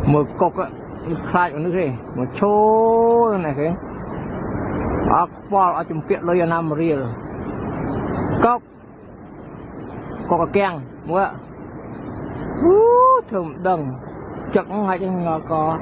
một cục á khai của nước gì một chỗ này cái ở trong tiện lơi nam riêng cốc có keng mua ạ thơm đằng chẳng hay chẳng có